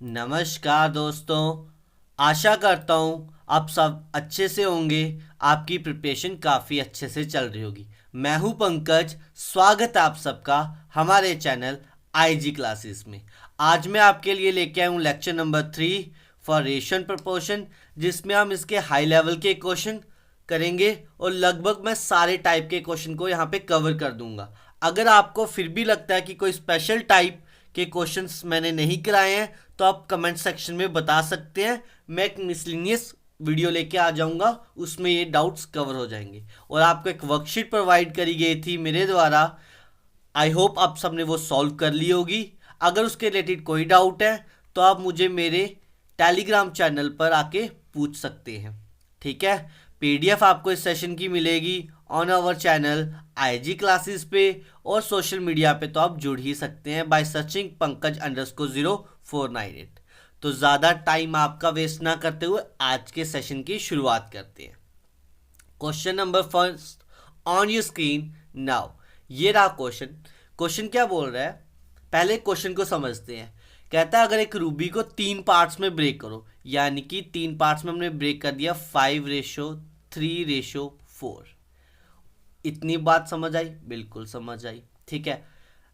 नमस्कार दोस्तों। आशा करता हूँ आप सब अच्छे से होंगे। आपकी प्रिपरेशन काफ़ी अच्छे से चल रही होगी। मैं हूँ पंकज। स्वागत है आप सबका हमारे चैनल आईजी क्लासेस में। आज मैं आपके लिए लेके आया हूँ lecture number 3 for ration proportion, जिसमें हम इसके हाई लेवल के क्वेश्चन करेंगे और लगभग मैं सारे टाइप के क्वेश्चन को यहाँ पे कवर कर दूंगा। अगर आपको फिर भी लगता है कि कोई स्पेशल टाइप के क्वेश्चंस मैंने नहीं कराए हैं तो आप कमेंट सेक्शन में बता सकते हैं। मैं एक मिसलिनियस वीडियो लेके आ जाऊंगा, उसमें ये डाउट्स कवर हो जाएंगे। और आपको एक वर्कशीट प्रोवाइड करी गई थी मेरे द्वारा। आई होप आप सबने वो सॉल्व कर ली होगी। अगर उसके रिलेटेड कोई डाउट है तो आप मुझे मेरे टेलीग्राम चैनल पर आके पूछ सकते हैं। ठीक है। पीडीएफ आपको इस सेशन की मिलेगी on our channel IG classes पे, और सोशल मीडिया पे तो आप जुड़ ही सकते हैं बाय सर्चिंग पंकज_0498। तो ज़्यादा टाइम आपका वेस्ट ना करते हुए आज के सेशन की शुरुआत करते हैं। Question number first on your screen now. ये रहा क्वेश्चन। क्वेश्चन क्या बोल रहा है, पहले क्वेश्चन को समझते हैं। कहता है अगर एक रूबी को 3 पार्ट्स में ब्रेक करो, यानी कि 3 पार्ट्स में हमने ब्रेक कर दिया 5:3:4। इतनी बात समझ आई? बिल्कुल समझ आई। ठीक है।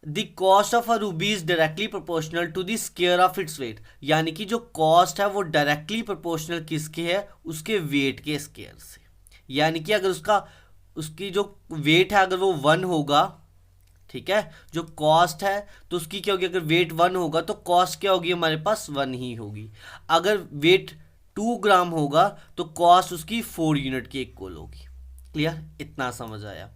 The cost of a ruby is directly proportional to the square of its weight, यानी कि जो कॉस्ट है वो डायरेक्टली प्रोपोर्शनल किसके है? उसके वेट के स्क्वायर से। यानी कि अगर उसकी जो वेट है अगर वो 1 होगा, ठीक है, जो कॉस्ट है तो उसकी क्या होगी? अगर वेट 1 होगा तो कॉस्ट क्या होगी? हमारे पास 1 ही होगी। अगर वेट 2 ग्राम होगा तो कॉस्ट उसकी 4 यूनिट की इक्वल होगी। क्लियर? इतना समझ आया।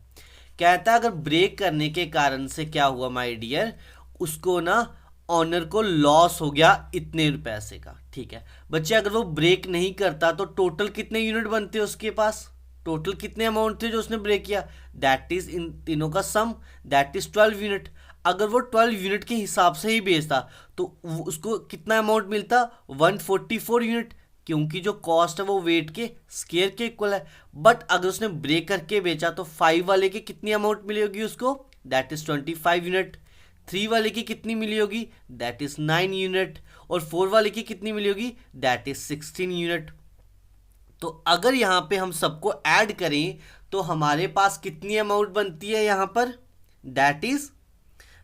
कहता है अगर ब्रेक करने के कारण से क्या हुआ माय डियर, उसको ना ऑनर को लॉस हो गया इतने पैसे का। ठीक है बच्चे, अगर वो ब्रेक नहीं करता तो टोटल कितने यूनिट बनते हैं उसके पास? टोटल कितने अमाउंट थे जो उसने ब्रेक किया? दैट इज इन तीनों का सम, दैट इज 12 यूनिट। अगर वो 12 यूनिट के हिसाब से ही बेचता तो उसको कितना अमाउंट मिलता? 144 यूनिट, क्योंकि जो कॉस्ट है वो वेट के स्केयर के इक्वल है। बट अगर उसने ब्रेक करके बेचा तो 5 वाले की कितनी अमाउंट मिली होगी उसको? That is 25 unit. 3 वाले की कितनी मिली होगी? That is 9 unit. और 4 वाले की कितनी मिली होगी? That is 16 unit. तो अगर यहाँ पे हम सबको ऐड करें तो हमारे पास कितनी अमाउंट बनती है यहाँ पर? दैट इज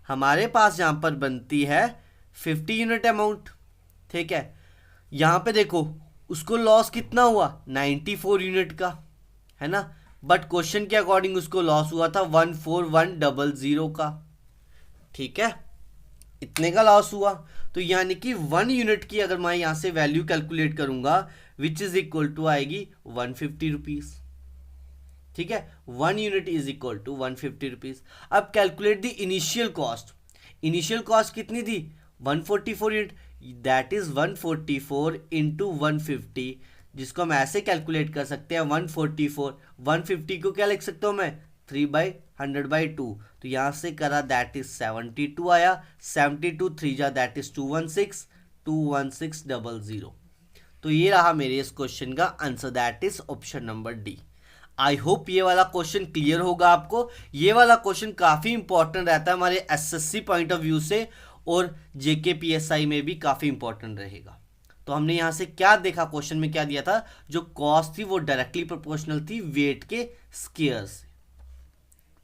हमारे पास यहाँ पर बनती है 50 यूनिट अमाउंट। ठीक है। यहाँ पे देखो उसको लॉस कितना हुआ? 94 यूनिट का, है ना। बट क्वेश्चन के अकॉर्डिंग उसको लॉस हुआ था 14100 का। ठीक है, इतने का लॉस हुआ। तो यानी कि 1 यूनिट की अगर मैं यहां से वैल्यू कैलकुलेट करूंगा विच इज इक्वल टू आएगी 150 रुपीज। ठीक है, 1 unit is equal to 150 rupees. अब calculate the initial cost. Initial cost कितनी थी? 144 यूनिट। दैट इज 144 इंटू 150, जिसको हम ऐसे कैलकुलेट कर सकते हैं 144। 150 को क्या लिख सकता हूं मैं? 3/100/2। तो यहां से करा दैट इज 72 आया। 72 3 जा दैट इज 216, 21600। तो ये रहा मेरे इस क्वेश्चन का answer, that is option number D. I hope ये वाला क्वेश्चन क्लियर होगा आपको। ये वाला क्वेश्चन काफ़ी इंपॉर्टेंट रहता है हमारे एसएससी पॉइंट ऑफ व्यू से, और जेके पीएसआई में भी काफ़ी इंपॉर्टेंट रहेगा। तो हमने यहाँ से क्या देखा, क्वेश्चन में क्या दिया था? जो कॉस्ट थी वो डायरेक्टली प्रोपोर्शनल थी वेट के स्क्वायर से।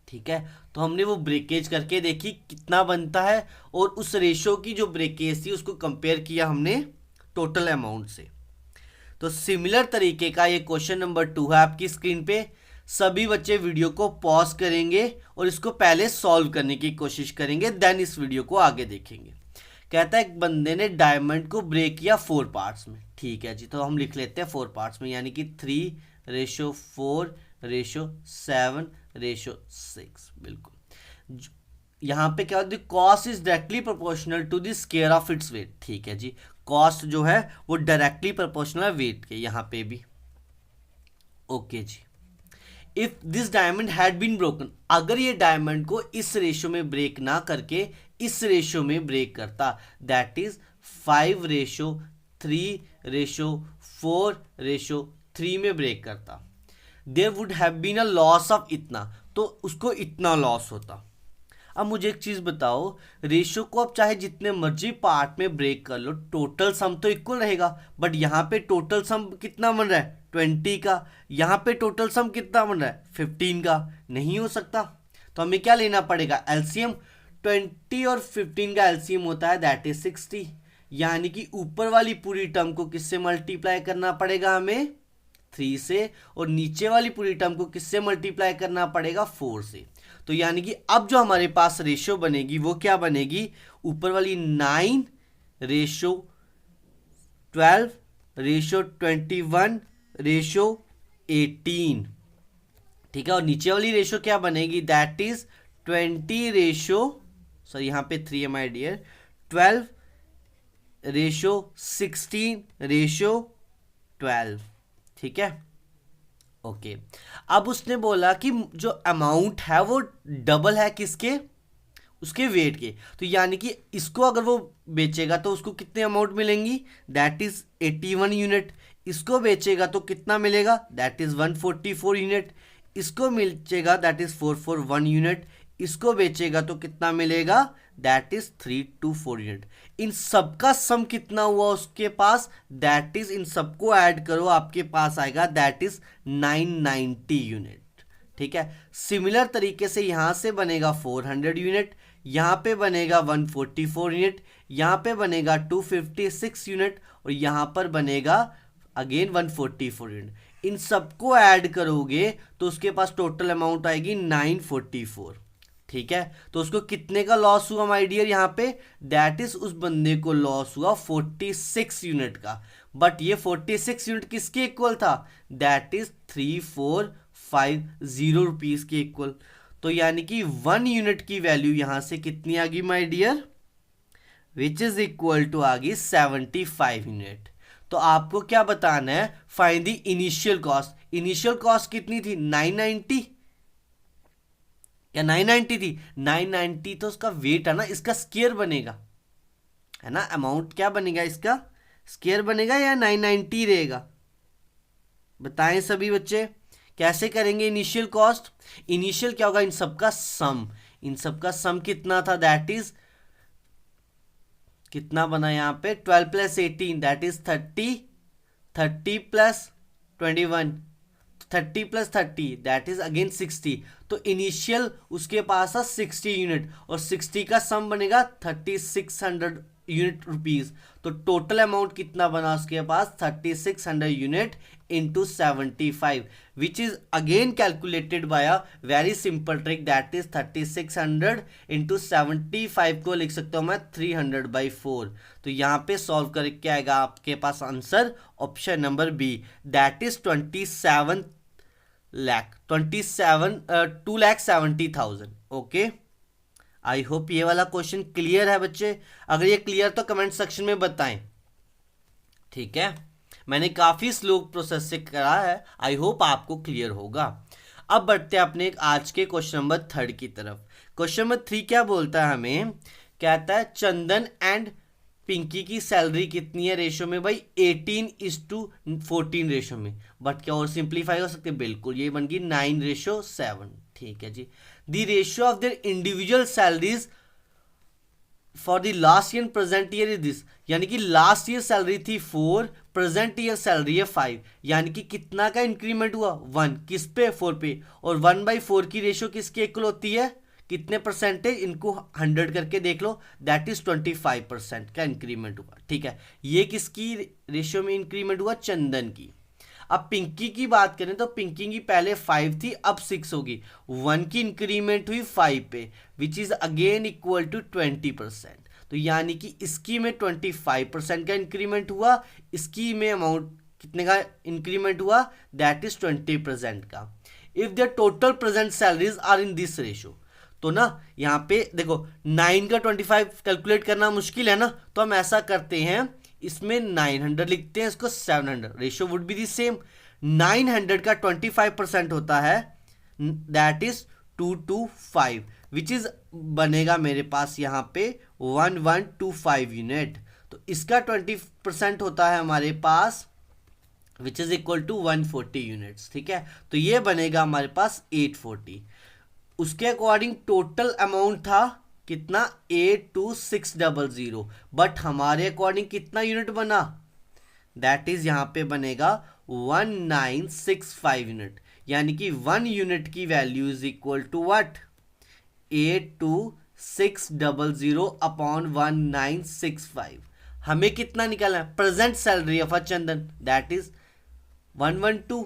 ठीक है, तो हमने वो ब्रेकेज करके देखी कितना बनता है, और उस रेशो की जो ब्रेकेज थी उसको कंपेयर किया हमने टोटल अमाउंट से। तो सिमिलर तरीके का ये क्वेश्चन नंबर 2 है आपकी स्क्रीन पे। सभी बच्चे वीडियो को पॉज करेंगे और इसको पहले सॉल्व करने की कोशिश करेंगे, देन इस वीडियो को आगे देखेंगे। कहता है एक बंदे ने डायमंड को ब्रेक किया 4 पार्ट्स में। ठीक है जी, तो हम लिख लेते हैं 4 पार्ट्स में, यानी कि 3:4:7:6। बिल्कुल। यहाँ पे क्या होता है? Cost is directly proportional to the square of its weight. ठीक है जी, कॉस्ट जो है वो डायरेक्टली प्रोपोर्शनल है वेट के, यहाँ पे भी। ओके जी। If this diamond had been broken, अगर ये डायमंड को इस रेशो में ब्रेक ना करके इस रेशो में ब्रेक करता, दैट इज 5:3:4:3 में ब्रेक करता, there would have been a loss of इतना, तो उसको इतना लॉस होता। अब मुझे एक चीज बताओ, रेशियो को अब चाहे जितने मर्जी पार्ट में ब्रेक कर लो, टोटल सम तो इक्वल रहेगा, बट यहाँ पे टोटल सम कितना बन रहा है 20 का, यहाँ पे टोटल सम कितना बन रहा है 15 का, नहीं हो सकता। तो हमें क्या लेना पड़ेगा, एलसीएम। 20 और 15 का एलसीएम होता है दैट इज 60, यानी कि ऊपर वाली पूरी टर्म को किससे मल्टीप्लाई करना पड़ेगा हमें 3 से, और नीचे वाली पूरी टर्म को किससे मल्टीप्लाई करना पड़ेगा 4 से। तो यानी कि अब जो हमारे पास रेशियो बनेगी वो क्या बनेगी, ऊपर वाली 9 रेशियो 12 रेशियो 21 रेशियो 18, ठीक है, और नीचे वाली रेशियो क्या बनेगी, दैट इज 20 रेशियो, सर यहाँ पे 3 है माय डियर, 12 रेशियो 16 रेशियो 12, ठीक है, ओके। अब उसने बोला कि जो अमाउंट है वो डबल है किसके, उसके वेट के, तो यानी कि इसको अगर वो बेचेगा तो उसको कितने अमाउंट मिलेंगी, दैट इज 81 यूनिट, इसको बेचेगा तो कितना मिलेगा, दैट इज 144 यूनिट, इसको बेचेगा दैट इज 441 यूनिट, इसको बेचेगा तो कितना मिलेगा, दैट इज 324 यूनिट। इन सबका सम कितना हुआ उसके पास, दैट इज इन सबको ऐड करो आपके पास आएगा दैट इज 990 यूनिट, ठीक है। सिमिलर तरीके से यहां से बनेगा 400 यूनिट, यहां पे बनेगा 144 यूनिट, यहां पे बनेगा 256 यूनिट, और यहां पर बनेगा अगेन 144 यूनिट। इन सबको ऐड करोगे तो उसके पास टोटल अमाउंट आएगी 944, ठीक है। तो उसको कितने का लॉस हुआ माय डियर यहाँ पे, दैट इज उस बंदे को लॉस हुआ 46 यूनिट का, बट ये 46 यूनिट किसके इक्वल था, दैट इज 3450 रुपीज के इक्वल। तो यानी कि 1 यूनिट की वैल्यू यहां से कितनी आ गई my dear, which is equal to आ गई 75 यूनिट। तो आपको क्या बताना है, find the initial cost. Initial cost कितनी थी 990, या 990 थी, 990 तो उसका वेट है ना, इसका स्केयर बनेगा, है ना, अमाउंट क्या बनेगा, इसका स्केयर बनेगा या 990 रहेगा, बताएं सभी बच्चे कैसे करेंगे इनिशियल कॉस्ट। इनिशियल क्या होगा, इन सबका सम, इन सबका सम कितना था, दैट इज कितना बना यहाँ पे 12 plus 18 that is 30, 30 plus 21, 30 plus 30 that is again 60। तो इनिशियल उसके पास था 60 यूनिट, और 60 का सम बनेगा 3600 यूनिट रुपीज। तो टोटल अमाउंट कितना बना उसके पास 3600 unit into 75, which is again calculated by a very simple trick, that is 3600 into 75 को लिख सकता हूं मैं 300/4। तो यहाँ पे सॉल्व करके आएगा आपके पास answer option number B, that is 2,70,000। Okay, I hope ये वाला क्वेश्चन क्लियर है बच्चे। अगर ये क्लियर तो कमेंट सेक्शन में बताएं, ठीक है। मैंने काफी स्लो प्रोसेस से करा है, आई होप आपको क्लियर होगा। अब बढ़ते हैं अपने आज के क्वेश्चन नंबर 3 की तरफ। क्वेश्चन नंबर 3 क्या बोलता है हमें, कहता है चंदन एंड पिंकी की सैलरी कितनी है रेशो में, भाई 18:14 रेशो में। बट क्या और सिंप्लीफाई हो सकते, बिल्कुल, ये बन गई 9:7, ठीक है जी। The ratio of their individual salaries for the last year present year is this, यानी कि लास्ट ईयर सैलरी थी 4, प्रेजेंट ईयर सैलरी है 5, यानी कि कितना का इंक्रीमेंट हुआ 1, किस पे 4 पे, और 1/4 की रेशियो किसके इक्वल होती है, कितने परसेंटेज, इनको 100 करके देख लो, दैट इज 25% का इंक्रीमेंट हुआ, ठीक है। ये किसकी रेशियो में इंक्रीमेंट हुआ, चंदन की। अब पिंकी की बात करें तो पिंकी की पहले 5 थी, अब 6 होगी, 1 की इंक्रीमेंट हुई 5 पे, which is again equal to 20%। तो यानी कि इसकी में 25% का इंक्रीमेंट हुआ, इसकी में अमाउंट कितने का इंक्रीमेंट हुआ, दैट इज 20% का। If the total present salaries are in this ratio, तो ना यहाँ पे देखो 9 का 25 कैलकुलेट करना मुश्किल है ना, तो हम ऐसा करते हैं, इसमें 900 लिखते हैं, इसको 700, ratio would be the same. 900 का 25% होता है, दैट इज 225, विच इज बनेगा मेरे पास यहाँ पे 1125 यूनिट। तो इसका 20% होता है हमारे पास, which is equal to 140 units, ठीक है। तो ये बनेगा हमारे पास 840। उसके अकॉर्डिंग टोटल अमाउंट था कितना 82600, बट हमारे अकॉर्डिंग कितना यूनिट बना, दैट इज यहां पे बनेगा 1965 यूनिट, यानी कि 1 यूनिट की value is equal to what, 82600 upon 1965। हमें कितना निकालना है, present salary of a Chandan, that is 112,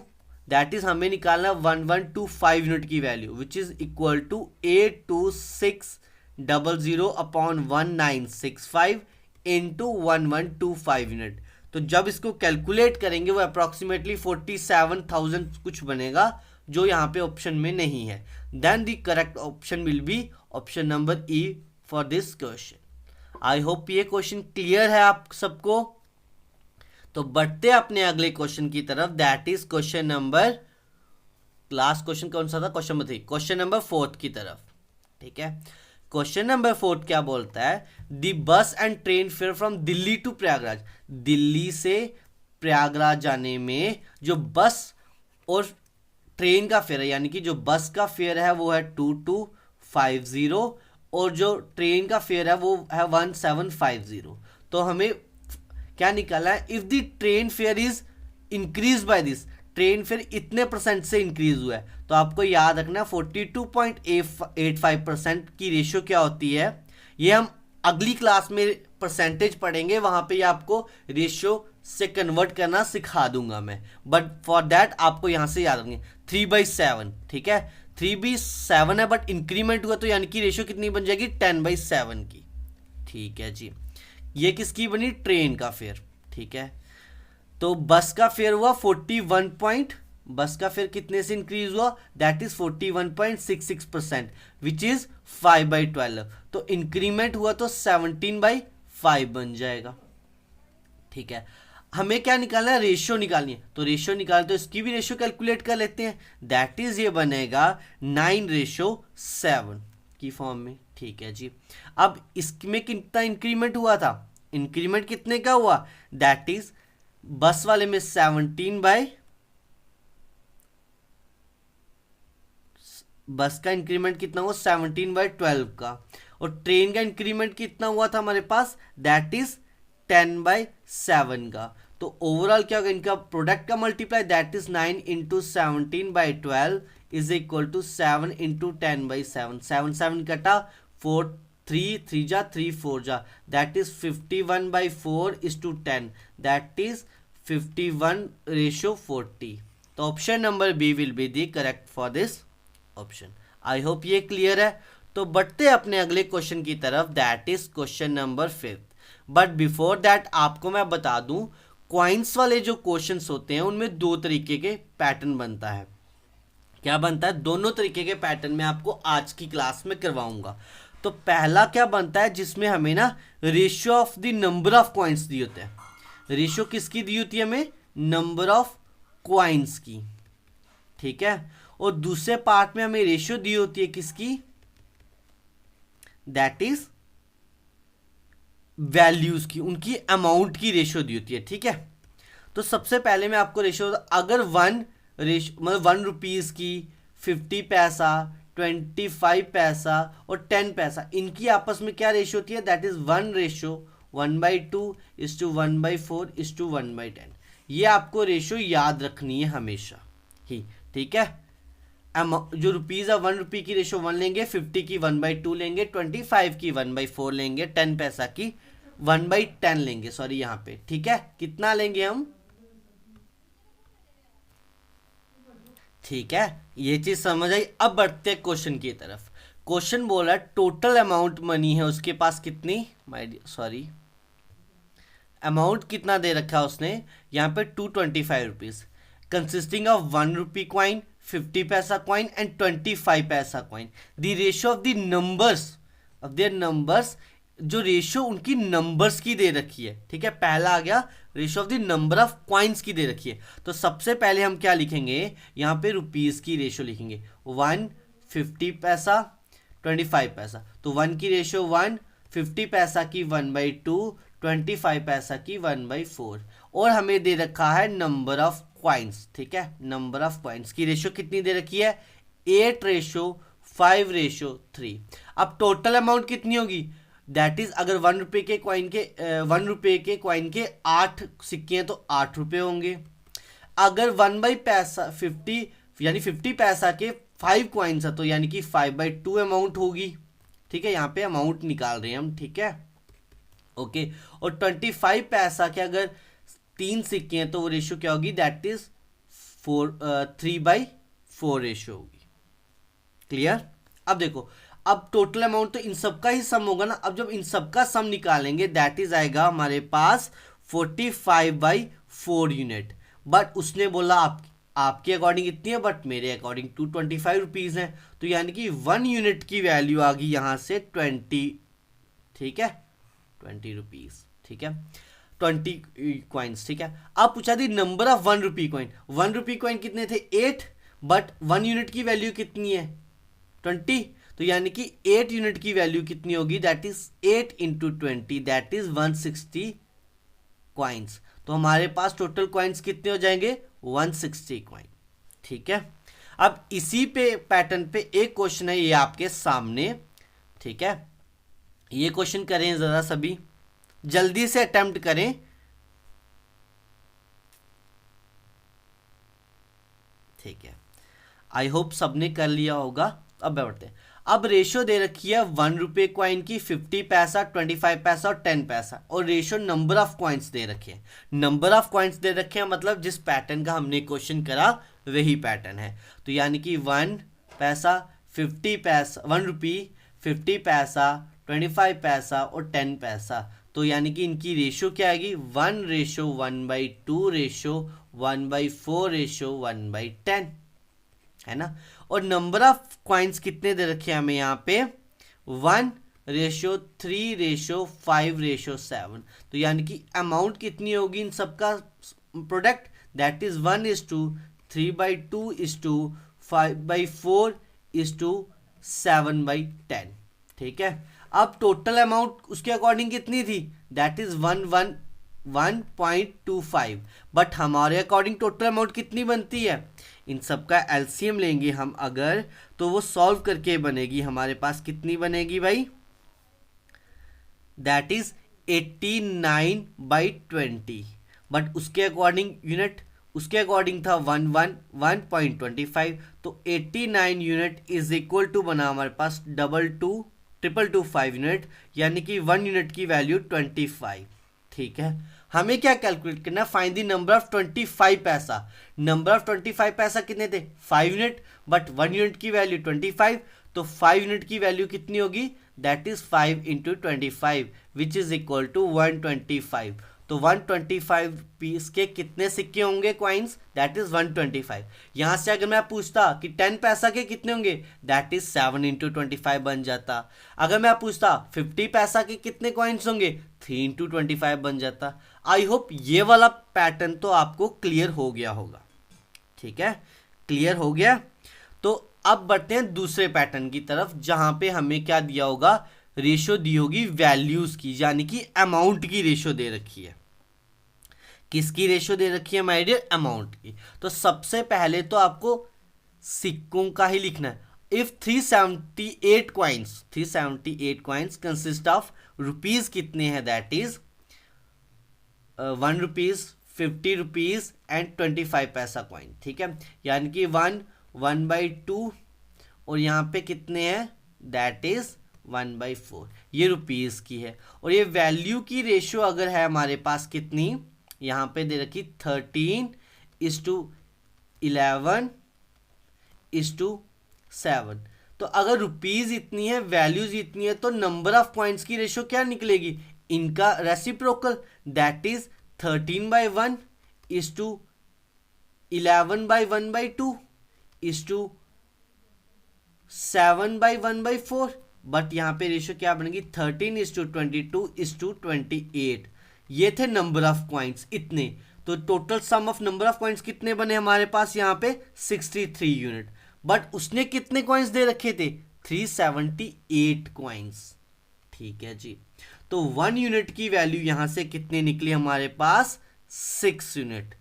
that is हमें निकालना 1125 यूनिट की value which is equal to 82600 upon 1965 into 1125 unit. तो जब इसको कैलकुलेट करेंगे वो अप्रॉक्सीमेटली 47,000 कुछ बनेगा, जो यहाँ पे ऑप्शन में नहीं है। Then the correct option will be option number E for this question. I hope ये क्वेश्चन क्लियर है आप सबको। तो बढ़ते अपने अगले क्वेश्चन की तरफ, that is question number, last question कौन सा था, क्वेश्चन नंबर 3, क्वेश्चन नंबर 4 की तरफ। ठीक है, क्वेश्चन नंबर 4 क्या बोलता है, the bus and train fare from Delhi to Prayagraj, Delhi से प्रयागराज जाने में जो बस और ट्रेन का फेयर है, यानी कि जो बस का फेयर है वो है 2250 और जो ट्रेन का फेयर है वो है 1750। तो हमें क्या निकालना है, if the train fair is increase by this, train fair इतने परसेंट से इंक्रीज हुआ है, तो आपको याद रखना 42.85% की रेशियो क्या होती है, ये हम अगली क्लास में परसेंटेज पढ़ेंगे, वहां पे आपको रेशियो से कन्वर्ट करना सिखा दूंगा मैं, बट फॉर दैट आपको यहां से याद रखनी 3/7। ठीक है, 3/7 है बट इंक्रीमेंट हुआ तो यानी कि रेशियो कितनी बन जाएगी 10/7 की। ठीक है जी, ये किसकी बनी, ट्रेन का फेयर। ठीक है, तो बस का फेयर हुआ 41 बस का फेयर कितने से इंक्रीज हुआ, दैट इज 41.66% विच इज 5/12। तो इंक्रीमेंट हुआ तो 17/5 बन जाएगा। ठीक है, हमें क्या निकालना है, रेशियो निकालनी है, तो रेशियो निकाल तो इसकी भी रेशियो कैलकुलेट कर लेते हैं, दैट इज ये बनेगा 9:7 की फॉर्म में। ठीक है जी, अब इसमें कितना इंक्रीमेंट हुआ था, इंक्रीमेंट कितने का हुआ, दैट इज बस वाले में 17 बस का इंक्रीमेंट कितना हुआ 17/12 का, और ट्रेन का इंक्रीमेंट कितना हुआ था हमारे पास, दैट इज 10/7 का। तो ओवरऑल क्या होगा, इनका प्रोडक्ट का multiply, that is 9 into 17/12 is equal to 7 into 10/7, 7 7 कटा 4 3 3 जा 3 4 जा, that is 51/4 is to 10, that is 51:40। तो option number B will be the correct for this option. I hope ये क्लियर है। तो बढ़ते अपने अगले क्वेश्चन की तरफ, that is question number 5। But before that आपको मैं बता दूं, क्वाइंस वाले जो क्वेश्चंस होते हैं उनमें दो तरीके के पैटर्न बनता है। क्या बनता है, दोनों तरीके के पैटर्न में आपको आज की क्लास में करवाऊंगा। तो पहला क्या बनता है, जिसमें हमें ना ratio of the number of coins दी होते हैं, रेशियो किसकी दी होती है हमें, नंबर ऑफ क्वाइंस की। ठीक है, और दूसरे पार्ट में हमें रेशियो दी होती है किसकी, दैट इज वैल्यूज की, उनकी अमाउंट की रेशियो दी होती है। ठीक है, तो सबसे पहले मैं आपको रेशियो, अगर 1 रेशियो मतलब 1 रुपीज की 50 पैसा 25 पैसा और 10 पैसा, इनकी आपस में क्या रेशियो होती है, that is 1:1/2 is to 1/4 is to 1/10। ये आपको रेशियो याद रखनी है हमेशा ही। ठीक है, जो रुपीज है 1 रुपये की रेशियो 1 लेंगे, 50 की 1/2 लेंगे, 25 की 1/4 लेंगे, 10 पैसा की 1/10 लेंगे, सॉरी यहाँ पे। ठीक है, कितना लेंगे हम, ठीक है, ये चीज समझ आई। अब बढ़ते क्वेश्चन की तरफ। क्वेश्चन बोल रहा है टोटल अमाउंट मनी है उसके पास कितनी, सॉरी अमाउंट कितना दे रखा है उसने यहाँ पे 225 rupees, consisting of 1 rupee coin, 50 पैसा क्वाइन एंड 25 पैसा coin. The ratio of the numbers of their numbers, जो रेशियो उनकी नंबर्स की दे रखी है। ठीक है, पहला आ गया ratio of the number of coins की दे रखी है। तो सबसे पहले हम क्या लिखेंगे, यहाँ पे रुपीज की रेशियो लिखेंगे, 1 50 पैसा 25 पैसा, तो 1 की रेशियो 1, 50 पैसा की 1/2, 25 पैसा की 1/4, और हमें दे रखा है नंबर ऑफ क्वाइंस। ठीक है, नंबर ऑफ क्वाइंस की रेशियो कितनी दे रखी है, 8:4 5:3। अब टोटल अमाउंट कितनी होगी, दैट इज अगर 1 रुपये के कॉइन के 1 रुपये के कॉइन के 8 सिक्के हैं तो 8 रुपये होंगे। अगर 1/50 यानी 50 पैसा के 5 कॉइन्स है तो यानी कि 5/2 अमाउंट होगी। ठीक है, यहाँ पे अमाउंट निकाल रहे हैं हम। ठीक है, ओके। और 25 पैसा के अगर 3 सिक्के हैं तो वो रेशियो क्या होगी, दैट इज 3/4 रेशियो होगी। क्लियर। अब देखो, अब टोटल अमाउंट तो इन सबका ही सम होगा ना। अब जब इन सबका सम निकालेंगे दैट इज आएगा हमारे पास 45/4 यूनिट। बट उसने बोला आपके अकॉर्डिंग इतनी है, बट मेरे अकॉर्डिंग 225 रुपीज़ है, तो यानी कि 1 यूनिट की वैल्यू आ गई यहाँ से 20। ठीक है, 20 रुपीज़। ठीक है, 20 कॉइन्स। ठीक है, अब पूछा थी number of 1 rupee coin. 1 rupee coin कितने थे, 8, बट 1 यूनिट की वैल्यू कितनी है, 20। तो यानी कि 8 यूनिट की वैल्यू कितनी होगी, that is 8 × 20, that is 160 coins. तो हमारे पास टोटल कॉइन्स कितने हो जाएंगे, 160 कॉइन। ठीक है, अब इसी पे पैटर्न पे एक क्वेश्चन है ये आपके सामने। ठीक है, ये क्वेश्चन करें जरा, सभी जल्दी से अटेम्प्ट करें। ठीक है, आई होप सबने कर लिया होगा। अब बढ़ते हैं। अब रेशियो दे रखी है 1 रुपये कॉइन की 50 पैसा, 25 पैसा और 10 पैसा, और रेशियो नंबर ऑफ कॉइन्स दे रखे हैं। नंबर ऑफ कॉइन्स दे रखे हैं मतलब जिस पैटर्न का हमने क्वेश्चन करा वही पैटर्न है। तो यानी कि 1 पैसा, 50 पैसा, 1 रुपी, 50 पैसा, 25 पैसा और 10 पैसा। तो यानी कि इनकी रेशियो क्या आएगी, 1:1/2 रेशियो 1/4 रेशियो 1/10, है ना। और नंबर ऑफ कॉइन्स कितने दे रखे हैं हमें यहाँ पे, 1:3 रेशियो 5:7। तो यानी कि अमाउंट कितनी होगी इन सबका प्रोडक्ट, दैट इज 1:3/2 5/4 7/10। ठीक है, अब टोटल अमाउंट उसके अकॉर्डिंग कितनी थी, दैट इज 1.25, बट हमारे अकॉर्डिंग टोटल अमाउंट कितनी बनती है, इन सब का एलसीएम लेंगे हम अगर, तो वो सॉल्व करके बनेगी हमारे पास कितनी बनेगी भाई, दैट इज 89/20। बट उसके अकॉर्डिंग यूनिट, उसके अकॉर्डिंग था 1.25, तो 89 यूनिट इज इक्वल टू बना हमारे पास 22225 यूनिट, यानी कि 1 यूनिट की वैल्यू 25। ठीक है, हमें क्या कैलकुलेट करना है, फाइंड द नंबर ऑफ 25 पैसा। नंबर ऑफ 25 पैसा कितने थे, 5 यूनिट, बट 1 यूनिट की वैल्यू 25, तो 5 यूनिट की वैल्यू कितनी होगी, that is 5 × 25 which is equal to 125। तो 125 पीस के कितने सिक्के होंगे कॉइन्स, दैट इज 125। यहां से अगर मैं पूछता कि 10 पैसा के कितने होंगे, दैट इज 7 × 25 बन जाता। अगर मैं पूछता 50 पैसा के कितने कॉइन्स होंगे, 3 × 25 बन जाता। आई होप ये वाला पैटर्न तो आपको क्लियर हो गया होगा। ठीक है, क्लियर हो गया। तो अब बढ़ते हैं दूसरे पैटर्न की तरफ, जहां पे हमें क्या दिया होगा, रेशियो दी होगी वैल्यूज की, यानी कि अमाउंट की रेशियो दे रखी है। किसकी रेशियो दे रखी है माय डियर, अमाउंट की। तो सबसे पहले तो आपको सिक्कों का ही लिखना है। If 378 coins consist of rupees कितने हैं, that is 1 rupees, 50 rupees and 25 पैसा कॉइन। ठीक है, यानी कि 1/2 और यहाँ पे कितने हैं, दैट इज 1/4, ये रुपीज की है। और ये वैल्यू की रेशियो अगर है हमारे पास कितनी, यहाँ पे दे रखी 13:11:7। तो अगर रुपीज इतनी है, वैल्यूज इतनी है, तो नंबर ऑफ कॉइन्स की रेशियो क्या निकलेगी, इनका रेसिप्रोकल, दैट इज 13/1 11/1/2 7/1/4। बट यहाँ पे रेशियो क्या बनेगी, 13:22:28। ये थे नंबर ऑफ कॉइन्स इतने। तो total sum of number of coins कितने बने हमारे पास यहाँ पे, 63 यूनिट। बट उसने कितने कॉइन्स दे रखे थे, 378 कॉइन्स। ठीक है जी, तो 1 यूनिट की वैल्यू यहां से कितने निकली हमारे पास, 6 यूनिट।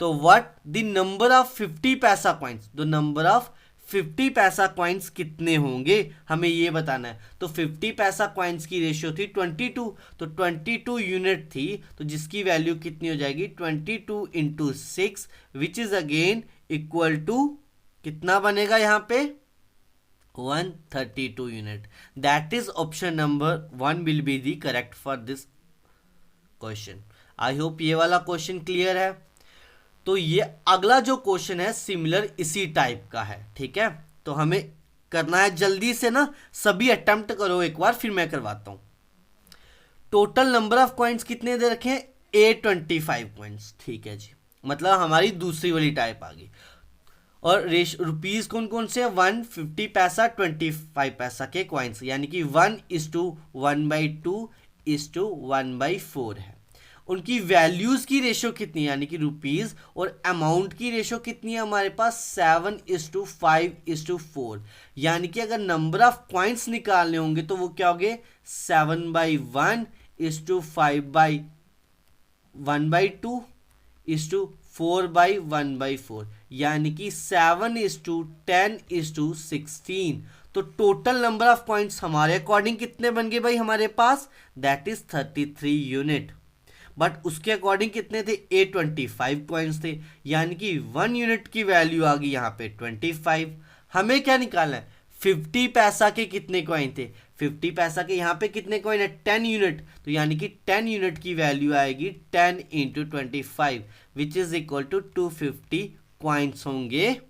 तो व्हाट द नंबर ऑफ 50 पैसा कॉइन्स, द नंबर ऑफ 50 पैसा कॉइन्स कितने होंगे, हमें ये बताना है। तो 50 पैसा कॉइन्स की रेशियो थी 22, तो 22 यूनिट थी, तो जिसकी वैल्यू कितनी हो जाएगी 22 into 6 which is again equal to कितना बनेगा यहाँ पे 132 unit. That is option number 1 will be the correct for this question. I hope ये वाला क्वेश्चन क्लियर है। तो ये अगला जो क्वेश्चन है सिमिलर इसी टाइप का है, ठीक है। तो हमें करना है जल्दी से ना, सभी अटेम्प्ट करो एक बार, फिर मैं करवाता हूं। टोटल नंबर ऑफ कॉइन्स कितने दे रखे हैं 825 कॉइन्स, ठीक है जी, मतलब हमारी दूसरी वाली टाइप आ गई। और रुपीज कौन कौन से 150 पैसा 25 पैसा के कॉइन्स, यानी कि 1:1/2:1/4 है। उनकी वैल्यूज की रेशियो कितनी है, यानी कि रुपीज, और अमाउंट की रेशियो कितनी है हमारे पास 7:5:4। यानी कि अगर नंबर ऑफ कॉइन्स निकालने होंगे तो वो क्या होंगे 7/1:5/1/2:4/1/4, यानी कि 7:10:16। तो टोटल नंबर ऑफ कॉइन्स हमारे अकॉर्डिंग कितने बन गए भाई हमारे पास, दैट इज 33 यूनिट। बट उसके अकॉर्डिंग कितने थे 825 कॉइन्स थे, यानी कि 1 यूनिट की वैल्यू आ गई यहाँ पे 25। हमें क्या निकालना है 50 पैसा के कितने कॉइन थे, 50 पैसा के यहाँ पे कितने कॉइन है 10 यूनिट, तो यानी कि 10 यूनिट की वैल्यू आएगी 10 into 25 which is equal to 250 coins होंगे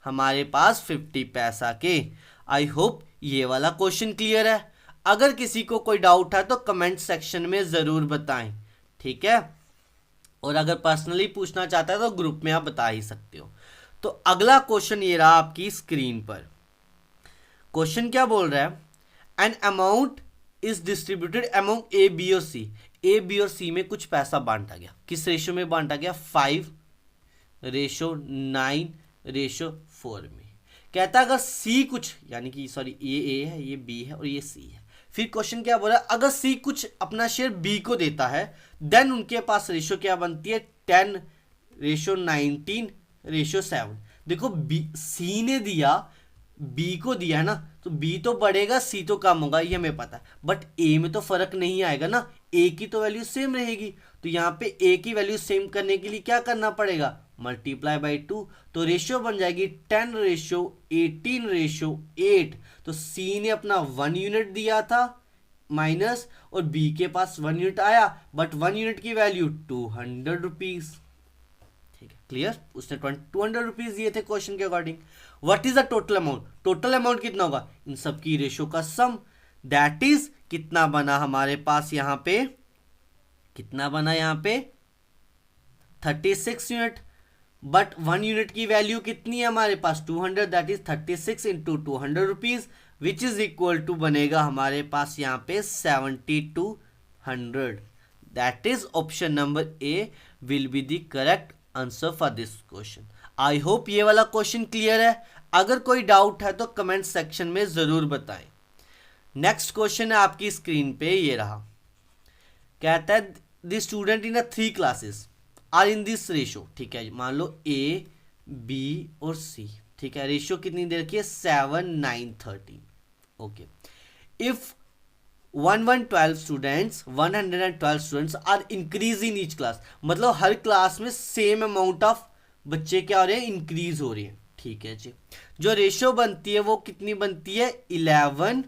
हमारे पास 50 पैसा के। आई होप ये वाला क्वेश्चन क्लियर है। अगर किसी को कोई डाउट है तो कमेंट सेक्शन में ज़रूर बताएं, ठीक है। और अगर पर्सनली पूछना चाहता है तो ग्रुप में आप बता ही सकते हो। तो अगला क्वेश्चन ये रहा आपकी स्क्रीन पर। क्वेश्चन क्या बोल रहा है, an amount is distributed among A B और सी। ए बी और सी में कुछ पैसा बांटा गया, किस रेशियो में बांटा गया 5:9:4 में। कहता है अगर सी कुछ, यानी कि सॉरी ये ए है, ये बी है और ये सी है। फिर क्वेश्चन क्या बोल रहा है, अगर सी कुछ अपना शेयर बी को देता है देन उनके पास रेशियो क्या बनती है 10:19:7। देखो बी सी ने दिया, बी को दिया है ना, तो बी तो बढ़ेगा सी तो कम होगा, ये हमें पता है। बट ए में तो फर्क नहीं आएगा ना, ए की तो वैल्यू सेम रहेगी। तो यहाँ पे ए की वैल्यू सेम करने के लिए क्या करना पड़ेगा मल्टीप्लाई बाई 2, तो रेशियो बन जाएगी 10:18:8। तो सी ने अपना 1 यूनिट दिया था माइनस, और बी के पास 1 यूनिट आया, बट 1 यूनिट की वैल्यू 200 रुपीज, ठीक है क्लियर। उसने 200 रुपीज दिए थे क्वेश्चन के according. What is the total amount, total amount कितना होगा इन सब की रेशियो का सम, दैट इज कितना बना हमारे पास यहाँ पे, कितना बना यहाँ पे 36 यूनिट। बट 1 यूनिट की वैल्यू कितनी है हमारे पास 200, that is 36 into 200 rupees which is equal to बनेगा हमारे पास यहाँ पे 7200। That is option number A will be the correct answer for this question. I hope ये वाला क्वेश्चन क्लियर है। अगर कोई डाउट है तो कमेंट सेक्शन में जरूर बताएं। नेक्स्ट क्वेश्चन है आपकी स्क्रीन पे, ये रहा। कहता है the student in 3 classes are in this ratio, ठीक है। मान लो ए बी और सी, ठीक है। रेशियो कितनी दे रखी है 7:9:13। Okay, if 112 students are increase in each class, मतलब हर क्लास में सेम अमाउंट ऑफ बच्चे क्या हो रहे हैं इंक्रीज हो रही है, ठीक है जी। जो रेशियो बनती है वो कितनी बनती है 11,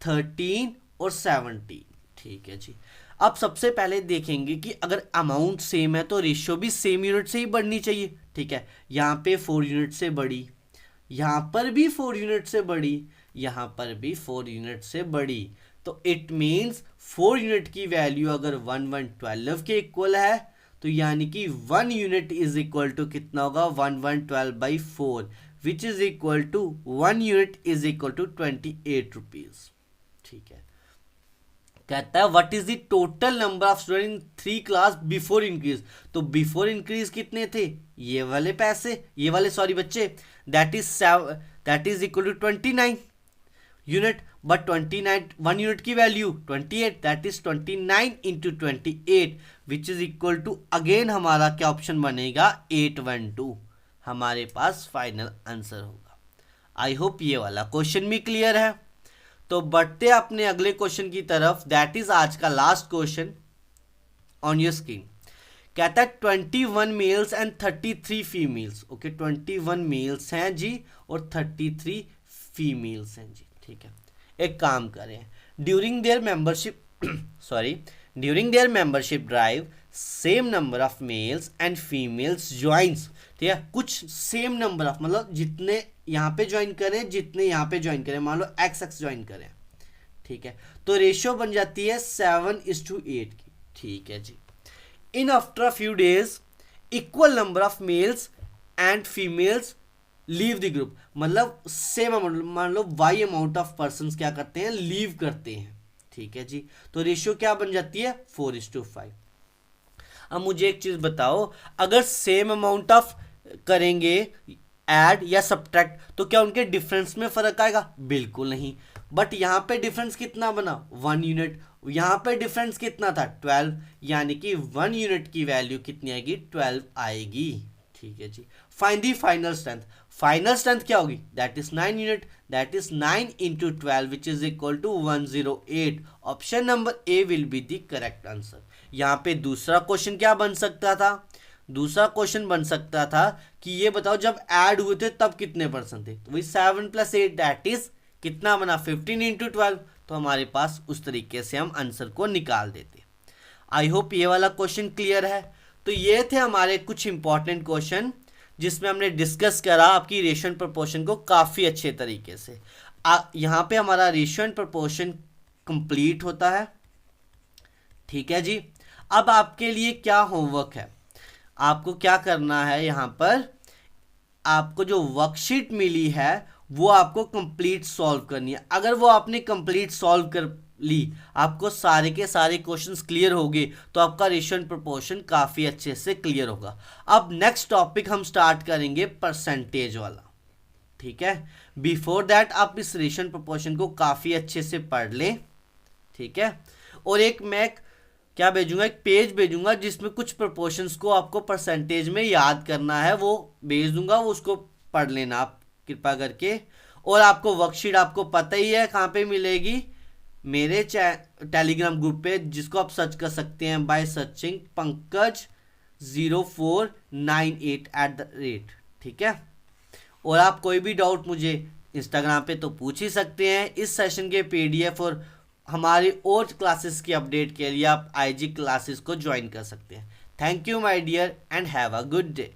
13 और 17, ठीक है जी। अब सबसे पहले देखेंगे कि अगर अमाउंट सेम है तो रेशियो भी सेम यूनिट से ही बढ़नी चाहिए, ठीक है। यहाँ पे 4 यूनिट से बढ़ी, यहाँ पर भी 4 यूनिट से बढ़ी, यहाँ पर भी 4 यूनिट से बढ़ी, तो इट मीन्स 4 यूनिट की वैल्यू अगर 1112 के इक्वल है तो यानी कि 1 यूनिट इज इक्वल टू कितना होगा 1112/4 which is equal to 1 unit is equal to 28 rupees, ठीक है। कहता है what is the total number of student in 3 class before increase. तो बिफोर इंक्रीज कितने थे ये वाले पैसे, ये वाले सॉरी बच्चे, that is equal to 29 unit. But 29 1 unit की value 28, that is 29 into 28 which is equal to again हमारा क्या ऑप्शन बनेगा 812, हमारे पास फाइनल आंसर होगा। आई होप ये वाला क्वेश्चन भी क्लियर है। तो बढ़ते अपने अगले क्वेश्चन की तरफ, दैट इज आज का last question on your screen. कहता है 21 males and 33 females. Okay, 21 males हैं जी और 33 फीमेल्स हैं जी। ठीक है, एक काम करें, during their membership during their membership drive same number of males and females joins. ठीक है, कुछ सेम नंबर ऑफ, मतलब जितने यहाँ पे ज्वाइन करें जितने यहाँ पे ज्वाइन करें, मान लो XX ज्वाइन करें। ठीक है, तो रेशियो बन जाती है 7:8 की। ठीक है जी। In after a few days equal number of males and females leave the group, मतलब सेम अमाउंट, मान लो Y अमाउंट ऑफ पर्सन क्या करते हैं, लीव करते हैं। ठीक है जी, तो रेशियो क्या बन जाती है 4:5। अब मुझे एक चीज बताओ, अगर सेम अमाउंट ऑफ करेंगे ऐड या सब्ट्रैक्ट तो क्या उनके डिफरेंस में फर्क आएगा? बिल्कुल नहीं। बट यहाँ पे डिफरेंस कितना बना 1 यूनिट, यहाँ पे डिफरेंस कितना था 12, यानी कि 1 यूनिट की वैल्यू कितनी आएगी 12 आएगी। ठीक है जी। Find the final strength, final strength क्या होगी, that is 9 unit, that is 9 into 12 which is equal to 108। Option number A will be the correct answer. यहाँ पे दूसरा क्वेश्चन क्या बन सकता था, दूसरा क्वेश्चन बन सकता था कि ये बताओ जब ऐड हुए थे तब कितने परसेंट थे, तो वही 7 + 8 दैट इज कितना बना 15 into 12। तो हमारे पास उस तरीके से हम आंसर को निकाल देते। आई होप ये वाला क्वेश्चन क्लियर है। तो ये थे हमारे कुछ इंपॉर्टेंट क्वेश्चन जिसमें हमने डिस्कस करा आपकी रेशियो एंड प्रोपोर्शन को काफ़ी अच्छे तरीके से। यहाँ पे हमारा रेशियो एंड प्रोपोर्शन कंप्लीट होता है। ठीक है जी। अब आपके लिए क्या होमवर्क है, आपको क्या करना है, यहाँ पर आपको जो वर्कशीट मिली है वो आपको कंप्लीट सॉल्व करनी है। अगर वो आपने कंप्लीट सॉल्व कर ली, आपको सारे के सारे क्वेश्चंस क्लियर हो गए, तो आपका रेशियो एंड प्रोपोर्शन काफ़ी अच्छे से क्लियर होगा। अब नेक्स्ट टॉपिक हम स्टार्ट करेंगे परसेंटेज वाला। ठीक है, बिफोर दैट आप इस रेशियो एंड प्रोपोर्शन को काफ़ी अच्छे से पढ़ लें। ठीक है, और एक मैं क्या भेजूंगा, एक पेज भेजूंगा जिसमें कुछ प्रोपोर्शंस को आपको परसेंटेज में याद करना है, वो भेज दूंगा, वो उसको पढ़ लेना आप कृपा करके। और आपको वर्कशीट आपको पता ही है कहाँ पे मिलेगी, मेरे टेलीग्राम ग्रुप पे, जिसको आप सर्च कर सकते हैं बाय सर्चिंग पंकज 0498 @ ठीक है। और आप कोई भी डाउट मुझे इंस्टाग्राम पे तो पूछ ही सकते हैं। इस सेशन के PDF और हमारी और क्लासेस की अपडेट के लिए आप IG क्लासेस को ज्वाइन कर सकते हैं। Thank you my dear and have a good day.